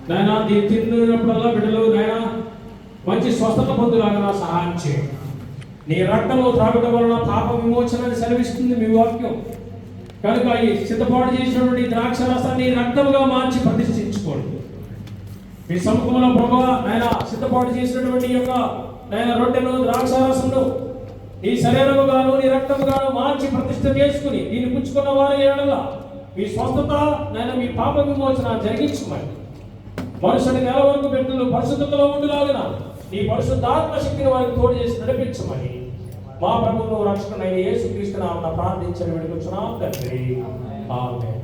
నాయన దీన్ని తిన్నప్పుడల్లా బిడ్డలు నాయన మంచి స్వస్థత పొందులాగా సహాయం చేయండి. నీ రక్తము త్రాగడం వలన పాప విమోచనాన్ని సెలవిస్తుంది మీ వాక్యం. కనుక ఈ సిద్ధపాటు చేసినటువంటి ద్రాక్ష రసాన్ని రక్తముగా మార్చి ప్రతిష్ఠించుకోండి. మీ సముఖంలో ప్రభువా నాయన సిద్ధపాటు చేసినటువంటి యొక్క నాయన రొట్టెను ద్రాక్ష రసమును నీ శరీరముగాను నీ రక్తముగాను మార్చి ప్రతిష్ఠ చేసుకుని దీన్ని పుచ్చుకున్న వారి ఏడల మీ స్వస్థత నాయన మీ పాప విమోచన జరిగించమని మనుషుని నెల వరకు బిడ్డలు పరిశుద్ధతలో ఉండులాగిన నీ పరిశుద్ధాత్మ శక్తిని వారికి తోడు చేసి నడిపించమని మా ప్రభువును రక్షకుడైన యేసుక్రీస్తు నామమున ప్రార్థించి వేడుకొంచున్నాం తండ్రి. ఆమేన్.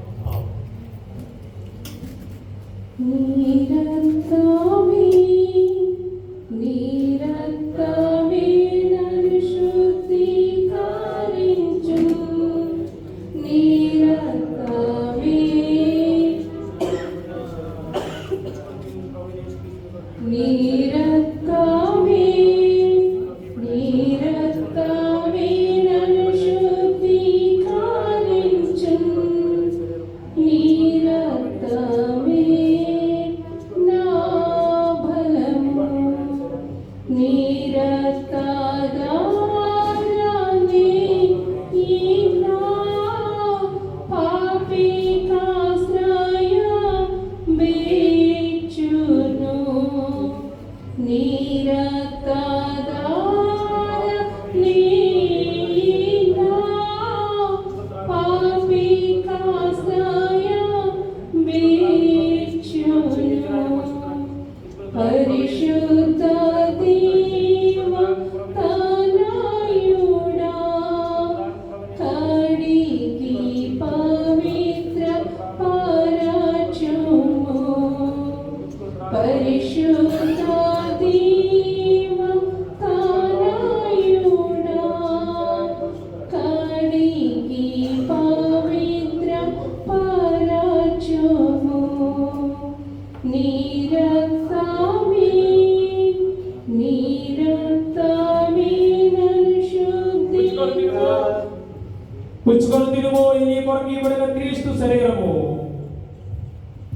పుచ్చుకొని తినుము, ఇది నీ కొరకు ఇవ్వబడిన క్రీస్తు శరీరము.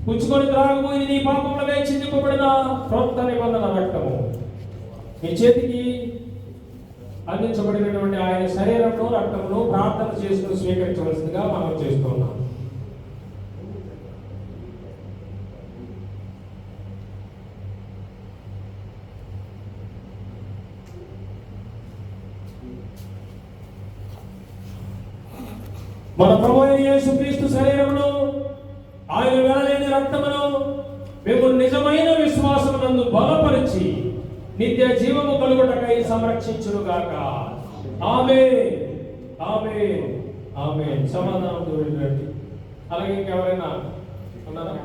పుచ్చుకొని త్రాగుము, ఇది నీ పాపములకై చిందింపబడిన క్రొత్త నిబంధన రక్తము. మీ చేతికి అందించబడినటువంటి ఆయన శరీరమును రక్తమును ప్రార్థన చేసుకుని స్వీకరించవలసిందిగా మనం చేస్తున్నాం. మన ప్రభువైన యేసుక్రీస్తు శరీరమును ఆయన వెలలేని రక్తమును మేము నిజమైన విశ్వాసమునందు బలపరిచి నిత్య జీవము కలుగుటకై సంరక్షించునుగాక. ఆమేన్, ఆమేన్, ఆమేన్. సమాధానం దూరండి. అలాగే ఇంకెవరైనా ఉన్నారా?